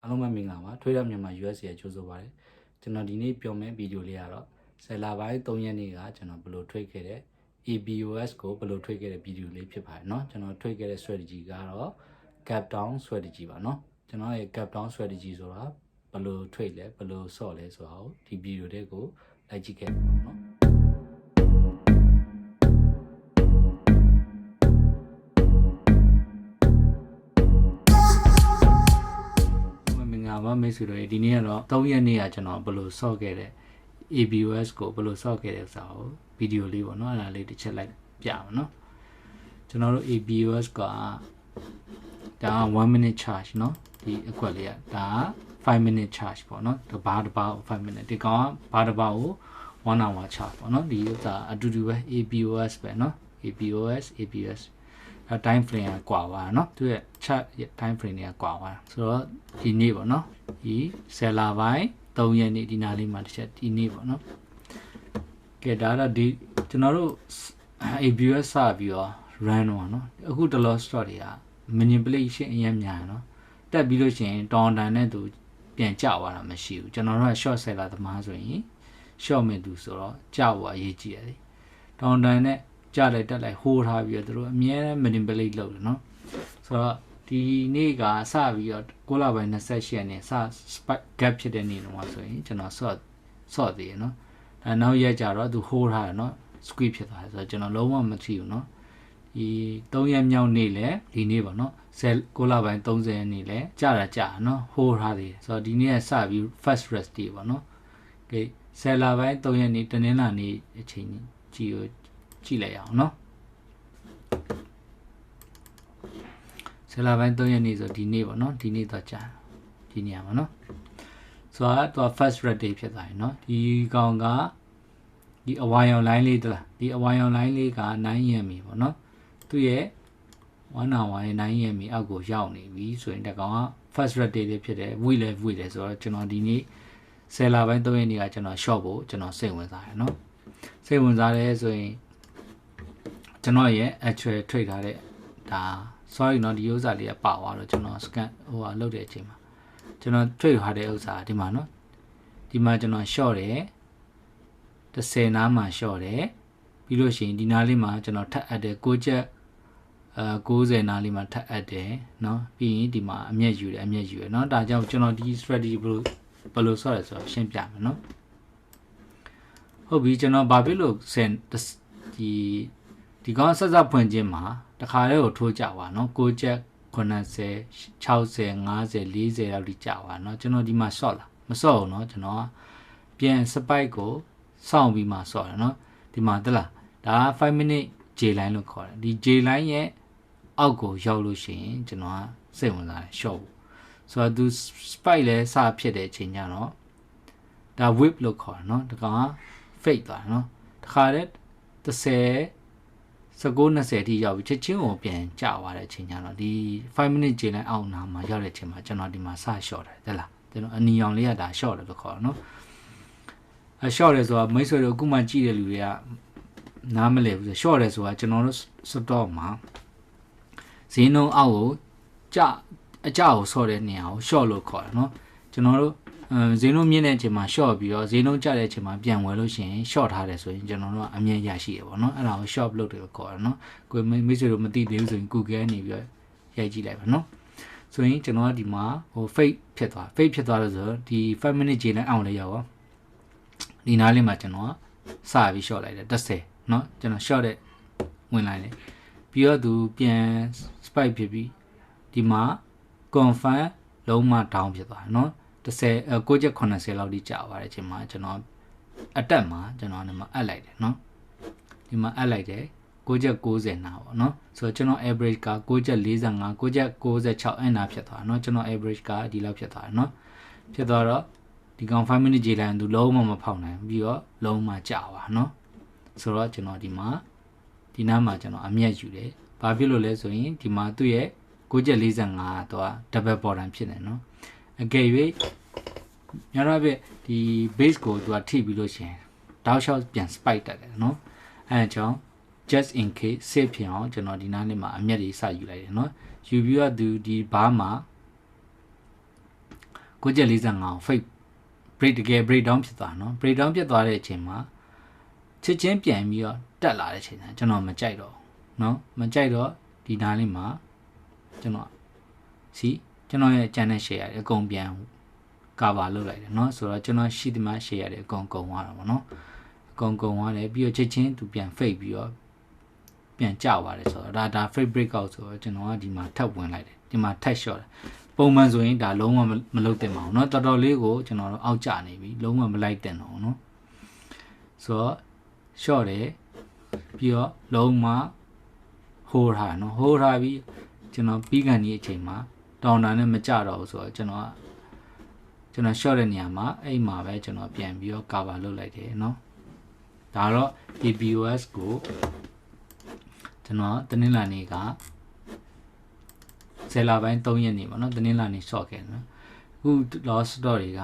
အားလုံးပဲမင်္ဂလာပါ Trade မြန်မာ US ရဲ့ကြိုးဆိုပါရစေကျွန်တော်ဒီနေ့ပြောမယ့်ဗီဒီယိုလေးကတော့ဆယ်လပိုင်း3ရက်နေ့ကကျွန်တော်ဘယ်လို trade ခဲ့တဲ့ ABOS ကိုဘယ်လို trade ခဲ့တဲ့ဗီဒီယိုလေးဖြစ်ပါတယ်เนาะကျွန်တော် trade ခဲ့တဲ့ strategy ကတော့ gap down strategy ပါเนาะကျွန်တော်ရဲ့ gap down strategy ဆိုတာဘယ်လို trade လဲဘယ်လို sort လဲဆိုတာကိုဒီဗီဒီယိုလေးကိုလိုက်ကြည့်ခဲ့ပါเนาะမိတ်ဆွေတို့ဒီနေ့ကတော့3ရက်နေ့ကကျွန်တော်ဘယ်လိုဆော့ခဲ့တဲ့ ABOS ကိုဘယ်လိုဆော့ခဲ့တဲ့စာကိုဗီဒီယိုလေးပေါ့နော်အဲ့ဒါလေးတစ်ချက်လိုက်ပြပါနော်ကျွန်တော်တို့ ABOS ကဒါ1 minute charge เนาะဒီအကွက်လေးကဒါ5 minute charge ပေါ့နော်တဘာကို5 minute ဒီကောင်ကဘာတဘာကို1 hour charge ပေါ့နော်ဒီဥစ္စာအတူတူပဲ ABOS ပဲเนาะ ABOS time frame ကကွာသွားတာเนาะသူရဲ့ chart time frame တွေကကွာသွားတာဆိုတော့ဒီနေ့ပေါ့เนาะဒီဆယ်လာပိုင်း3ရက်နေ့ဒီနာလေးမှာတစ်ချက်ဒီနေ့ပေါ့เนาะကဲဒါတော့ဒီကျွန်တော်တို့ ABOS စပြီးတော့ run တော့เนาะအခုတလော stock တွေက manipulation အရင်များเนาะတက်ပြီးလို့ရှိရင်တောင်းတန်နဲ့သူပြန်ကျသွားတာမရှိဘူးကျွန်တော်တို့က short seller သမားဆိုရင် short မဲ့သူဆိုတော့ကျသွားအရေးကြီးတယ်တောင်းတန်နဲ့ကြလိုက်တက်လိုက်ဟိုးထားပြီးတော့သူတို့အမြဲတမ်း manipulate လုပ်တယ်เนาะဆိုတော့ဒီနေ့ကစပြီးတော့6လပိုင်း28ရက်နေ့စ spike gap ဖြစ်တဲ့နေ့တော့ဆိုရင်ကျွန်တော် short သေးရเนาะဒါနောက်ရက်ကြတော့သူဟိုးထားတယ်เนาะ squeeze ဖြစ်သွားတယ်ဆိုတော့ကျွန်တော်လုံးဝမသိဘူးเนาะဒီ3ရက်မြောက်နေ့လဲဒီနေ့ပေါ့เนาะ6လပိုင်း30ရက်နေ့လဲကြာเนาะဟိုးထားသေးတယ်ဆိုတော့ဒီနေ့ကစပြီး first rest day ပေါ့เนาะကဲ10လပိုင်း3ရက်နေ့တနင်္လာနေ့အချိန်ကြီးကြည့်လိုက်အောင်เนาะဆယ်လပိုင်း3ရက်နေ့ဆိုဒီနေ့ပေါ့เนาะဒီနေ့တော့ကြာဒီနေရာမှာเนาะဆိုတော့ first red day ဖြစ်သွားပြီเนาะဒီကောင်ကဒီအဝိုင်အောင် line လေးတလားဒီအဝိုင်အောင် line လေးက9ရက်မီပေါ့เนาะသူ့ရဲ့1 hour ရဲ့9ရက်မီအောက်ကိုရောက်နေပြီဆိုရင်တကောင်က first red day လေးဖြစ်တယ်ဝိလဲဆိုတော့ကျွန်တော်ဒီနေ့ဆယ်လပိုင်း3ရက်နေ့ကကျွန်တော် short ဖို့ကျွန်တော်စိတ်ဝင်စားတယ်เนาะစိတ်ဝင်စားတယ်ဆိုရင်ကျွန်တော်ရဲ့ actual trade ထားတဲ့ဒါ sorry เนาะဒီဥစ္စာလေးကပါသွားတော့ကျွန်တော် scan ဟိုဟာလုပ်တဲ့အချိန်မှာကျွန်တော် trade ထားတဲ့ဥစ္စာဒီမှာเนาะဒီမှာကျွန်တော် short တယ်10နားမှာ short တယ်ပြီးလို့ရှိရင်ဒီနားလေးမှာကျွန်တော်ထပ်အပ်တယ်6ချက်90နားလေးမှာထပ်အပ်တယ်เนาะပြီးရင်ဒီမှာအမျက်ယူတယ်เนาะဒါကြောင့်ကျွန်တော်ဒီ strategy ဘယ်လိုဆော့ရဆိုတော့ရှင်းပြမယ်เนาะဟုတ်ပြီကျွန်တော်ဘာဖြစ်လို့ဒီကောင်ဆက်ဖွင့်ခြင်းမှာတခါလေးကိုထိုးကြပါเนาะ6ချက်90 60 50 40လောက်ထိကြာပါเนาะကျွန်တော်ဒီမှာ short လာမ short ဘူးเนาะကျွန်တော်ပြန် spike ကိုစောင့်ပြီးမှ short တယ်เนาะဒီမှာတလားဒါ5 minute J line လို့ခေါ်တယ်ဒီ J line ရဲ့အောက်ကိုရောက်လို့ရှိရင်ကျွန်တော်စိတ်ဝင်စားတယ် short ဆိုတော့သူ spike လဲစဖြစ်တဲ့အချိန်ကျတော့ဒါ whip လို့ခေါ်တယ်เนาะဒီကောင်က fake သွားတယ်เนาะတခါတည်း30 19-20ထိရောက်ပြီချက်ချင်းကိုပြန်ကျသွားတဲ့အချိန်ကျတော့ဒီ5 minute J line အောက်နာမှာရောက်တဲ့အချိန်မှာကျွန်တော်ဒီမှာစ short တယ်တဲ့လားကျွန်တော်အနီအောင်လေးကဒါ short တယ်လို့ခေါ်တယ်နော်short တယ်ဆိုတာမိတ်ဆွေတို့အခုမှကြည့်တဲ့လူတွေကနားမလည်ဘူးဆို short တယ်ဆိုတာကျွန်တော်တို့ stock မှာဈေးနှုန်းအောက်ကိုအကျကိုဆော့တဲ့နေရာကို short လို့ခေါ်တယ်နော်ကျွန်တော်တို့ဈေးနှုန်းမြင့်တဲ့အချိန်မှာ short ပြီးတော့ဈေးနှုန်းကျတဲ့အချိန်မှာပြန်ဝယ်လို့ရှိရင် short ထားတယ်ဆိုရင်ကျွန်တော်တို့ကအမြင်ရရှိရပါတော့เนาะအဲ့ဒါကို short လုပ်တယ်လို့ခေါ်တယ်เนาะကိုမိတ်ဆွေတို့မသိသေးဘူးဆိုရင် Google နေပြီးတော့ရိုက်ကြည့်လိုက်ပါเนาะဆိုရင်ကျွန်တော်ကဒီမှာဟို fake ဖြစ်သွားလို့ဆိုတော့ဒီ 5 minute J line အောင်လေးရောက်ရောဒီနားလေးမှာကျွန်တော်ကစပြီး short လိုက်တယ်30เนาะကျွန်တော် short တဲ့ဝင်လိုက်တယ်ပြီးတော့သူပြန် spike ဖြစ်ပြီးဒီမှာ confirm လုံးဝ down ဖြစ်သွားတယ်เนาะ6ချက်80လောက်ထိကြာသွားတဲ့အချိန်မှာကျွန်တော်အတက်မှာကျွန်တော်ဒီမှာအပ်လိုက်တယ်เนาะဒီမှာအပ်လိုက်တယ်6ချက်90နာပေါ့เนาะဆိုတော့ကျွန်တော် average က6ချက်45 6ချက်96အဲ့နာဖြစ်သွားเนาะကျွန်တော် average ကဒီလောက်ဖြစ်သွားတယ်เนาะဖြစ်သွားတော့ဒီကောင်5 minute J line သူလုံးဝမဖောက်နိုင်ပြီးတော့လုံးဝကြာသွားเนาะဆိုတော့ကျွန်တော်ဒီမှာဒီနားမှာကျွန်တော်အမျက်ယူတယ်ဘာဖြစ်လို့လဲဆိုရင်ဒီမှာသူ့ရဲ့6ချက်45တော့ double bottom ဖြစ်နေเนาะအကယ်၍များတော့ပြဒီ base ကိုသူကထိပြီးလို့ရှိရင် down shot ပြန် spike တက်တယ်เนาะအဲအကြောင်း just in case safe ဖြစ်အောင်ကျွန်တော်ဒီနားလေးမှာအမျက်တွေစယူလိုက်တယ်เนาะယူပြီးတော့သူဒီဘားမှာ ကိုချက်45 fake break တကယ် breakdown ဖြစ်သွားနော် breakdown ဖြစ်သွားတဲ့အချိန်မှာချက်ချင်းပြန်ပြီးတော့တက်လာတဲ့အချိန်ကျွန်တော်မကြိုက်တော့နော်မကြိုက်တော့ဒီနားလေးမှာကျွန်တော်ရဲ့ channel share ရတယ်အကုန်ပြန် cover လုပ်လိုက်တယ်နော်ဆိုတော့ကျွန်တော်ရှိသမျှ share ရတယ်အကုန်ကုန်သွားတာပေါ့နော်အကုန်ကုန်သွားတယ်ပြီးတော့ချက်ချင်းသူပြန် fake ပြီးတော့ပြန်ကျသွားတယ်ဆိုတော့ဒါ fake breakout ဆိုတော့ကျွန်တော်ကဒီမှာထပ်ဝင်လိုက်တယ်ဒီမှာထပ် short ပုံမှန်ဆိုရင်ဒါလုံးဝမလုပ်တင်ပါဘူးเนาะတော်တော်လေးကိုကျွန်တော်တို့အောက်ကျနေပြီလုံးဝမလိုက်တင်တော့ဘူးเนาะဆိုတော့ short တယ်ပြီးတော့လုံးဝ hold ထားเนาะ hold ထားပြီးကျွန်တော်ပြီးကန်ဒီအချိန်မှာတောင်တာနဲ့မကြတော့ဘူးဆိုတော့ကျွန်တော် short တဲ့နေရာမှာအဲ့မှာပဲကျွန်တော်ပြန်ပြီးတော့ cover လုပ်လိုက်တယ်เนาะဒါတော့ ABOS ကိုကျွန်တော်တနင်္လာနေ့ကဆယ်လပိုင်း3ရက်နေပါเนาะတနင်္လာနေ့ short ခဲ့เนาะအခု loss stock တွေက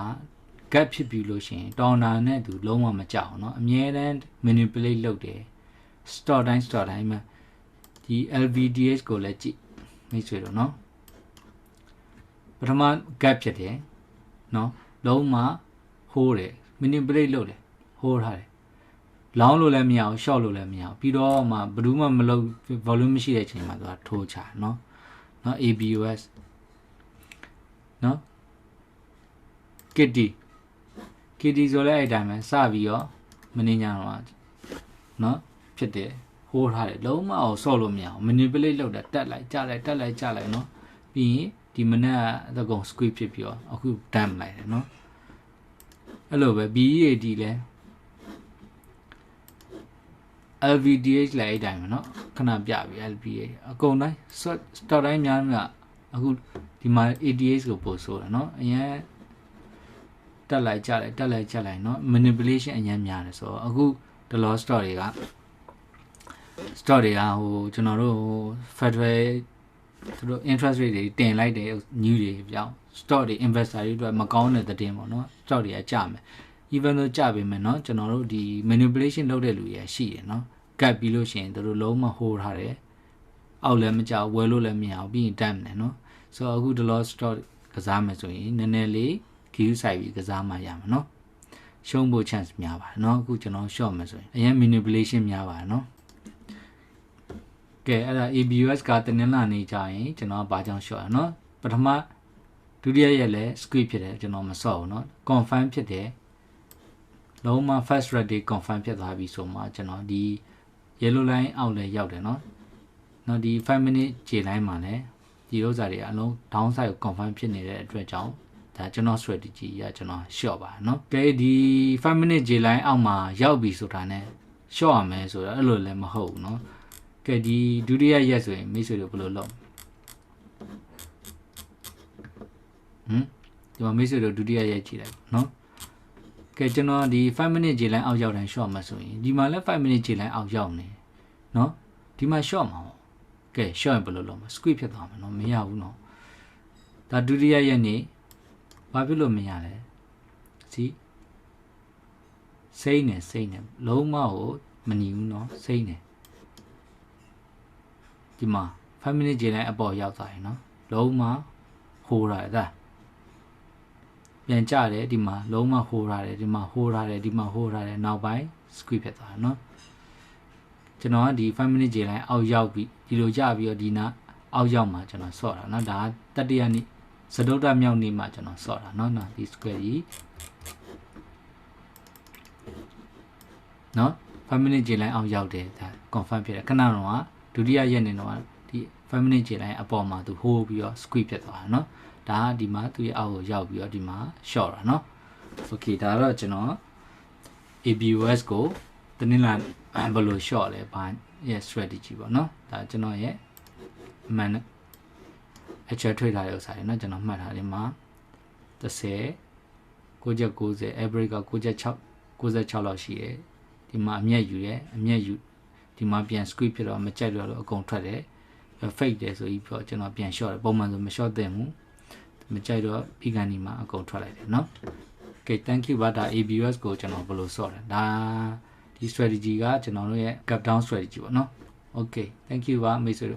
gap ဖြစ်ပြီးလို့ရှိရင်တောင်တာနဲ့သူလုံးဝမကြောက်เนาะအမြဲတမ်း manipulate လုပ်တယ် stock တိုင်းမှာဒီ LVDH ကိုလည်းကြည့်မိတ်ဆွေတို့เนาะပထမ gap ဖြစ်တယ်เนาะလုံးဝ hold တယ် manipulate လုပ်တယ် hold ထားတယ်လောင်းလို့လည်းမရအောင် short လို့လည်းမရအောင်ပြီးတော့မှဘယ်သူမှမလုပ် volume မရှိတဲ့အချိန်မှာသူကထိုးချเนาะABOS เนาะ KD ဆိုလဲအဲ့တိုင်းပဲစပြီးတော့မင်းညာတော့เนาะဖြစ်တယ်ဟိုးထားတယ်လုံးမအောင်ဆော့လို့မရအောင် manipulate လုပ်တာတက်လိုက်ကြလိုက်တက်လိုက်ကြလိုက်เนาะပြီးရင်ဒီမနက်သကုံ squeeze ဖြစ်ပြီးတော့အခု dump လိုက်တယ်เนาะအဲ့လိုပဲ BEAD လဲ LVDH လည်းအဲ့တိုင်းပဲเนาะခဏပြပြီ LVDH အကုန်တိုင်း stock တိုင်းများများအခုဒီမှာ ADH ကိုပို့ဆိုးတယ်เนาะအရင်တက်လိုက်ကြလိုက်တက်လိုက်ကြလိုက်เนาะ manipulation အရင်များတယ်ဆိုတော့အခု the loss stock တွေကဟိုကျွန်တော်တို့ federal သူတို့ interest rate တွေတင်လိုက်တယ် new တွေပြောင်း stock တွေ investor တွေအတွက်မကောင်းတဲ့သတင်းပေါ့เนาะ stock တွေကကျမယ် even though ကျပေမဲ့เนาะကျွန်တော်တို့ဒီ manipulation လုပ်တဲ့လူတွေရှိတယ်เนาะ gap ပြီးလို့ရှိရင်တို့လုံးမ hold ထားတယ်အောက်လည်းမကြောက်ဝယ်လို့လည်းမရအောင်ပြီးရင် dump တယ်เนาะဆိုတော့အခု the loss stock ကစားမယ်ဆိုရင်နည်းနည်းလေး queue ဆိုင်ပြီးကစားမှရမှာเนาะရှုံးဖို့ chance များပါတယ်เนาะအခုကျွန်တော် short မယ်ဆိုရင်အရင် manipulation များပါတယ်เนาะကဲအဲ့ဒါ ABOS ကတနင်္လာနေ့ကြာရင်ကျွန်တော်ဘာကြောင့် short เนาะပထမဒုတိယရက်လည်း squeeze ဖြစ်တယ်ကျွန်တော်မဆော့ဘူးเนาะ confirm ဖြစ်တယ်လုံးဝ first red day confirm ဖြစ်သွားပြီဆိုမှကျွန်တော်ဒီ yellow line အောက်လည်းရောက်တယ်เนาะနော်ဒီ5 minute J line မှာလည်းဒီဥစ္စာတွေအလုံး down side ကို confirm ဖြစ်နေတဲ့အတွက်ကြောင့်ဒါကျွန်တော် strategy ကကျွန်တော် short ပါเนาะကဲဒီ5 minute J line အောက်မှာရောက်ပြီဆိုတာနဲ့ short ရမယ်ဆိုတော့အဲ့လိုလည်းမဟုတ်ဘူးเนาะကဲဒီဒုတိယရက်ဆိုရင်မိတ်ဆွေတို့ဘယ်လိုလုပ်ဒီမှာမိတ်ဆွေတို့ဒုတိယရက်ကြည့်လိုက်เนาะကဲကျွန်တော်ဒီ5 minute J line အောက်ရောက်တိုင်း short မှာဆိုရင်ဒီမှာလည်း5 minute J line အောက်ရောက်နေเนาะဒီမှာ short မှာကဲ short ဘယ်လိုလုပ်မလဲ squeeze ဖြစ်သွားမှာเนาะမရဘူးเนาะဒါဒုတိယရက်နေ့ဘာဖြစ်လို့မရလဲစီစိမ့်နေလုံးမကိုမညီဘူးเนาะစိမ့်နေဒီမှာ5 minute J line အပေါ်ရောက်သွားရင်เนาะလုံးမဟိုးရတယ်ဒါပြန်ကြတယ်ဒီမှာလုံးမဟိုးရတယ်ဒီမှာဟိုးရတယ်ဒီမှာဟိုးရတယ်နောက်ပိုင်း squeeze ဖြစ်သွားတယ်เนาะကျွန်တော်ကဒီ5 minute J line အောက်ရောက်ပြီးဒီလိုကြပြီးတော့ဒီနာအောက်ရောက်မှာကျွန်တော်ဆော့တာเนาะဒါတတိယနေ့စတုတ္တမြောက်နေ့မှာကျွန်တော်ဆော့တာเนาะဒီ square ကြီးเนาะ5 minute J line အောက်ရောက်တယ်ဒါ confirm ဖြစ်တယ်ခဏတော့ဒုတိယရက်နေ့တော့ဒီ5 minute J line အပေါ်မှာသူဟိုးပြီးတော့ squeeze ဖြစ်သွားတာเนาะဒါကဒီမှာသူ့ရဲ့အောက်ကိုရောက်ပြီးတော့ဒီမှာ short တာเนาะ okay ဒါတော့ကျွန်တော် ABOS ကိုတနင်္လာဘယ်လို short လဲဘာရဲ့ strategy ပေါ့เนาะဒါကျွန်တော်ရဲ့အမှန်actual trade ထားတဲ့ဥစ္စာတွေเนาะကျွန်တော်မှတ်ထားတယ်မှာ30 9.90 average က96လောက်ရှိတယ်ဒီမှာအမျက်ယူတယ်အမျက်ယူဒီမှာပြန် squeeze ဖြစ်တော့မကြိုက်လို့အကုန်ထွက်တယ် fake တယ်ဆိုပြီးတော့ကျွန်တော်ပြန် short တယ်ပုံမှန်ဆိုမ short သင့်ဘူးမကြိုက်တော့ပြီးကန်ဒီမှာအကုန်ထွက်လိုက်တယ်เนาะ okay thank you ပါဒါ ABOS ကိုကျွန်တော်ဘယ်လို short လဲဒါဒီ strategy ကကျွန်တော်တို့ရဲ့ gap down strategy ပေါ့เนาะ okay thank you ပါမိတ်ဆွေ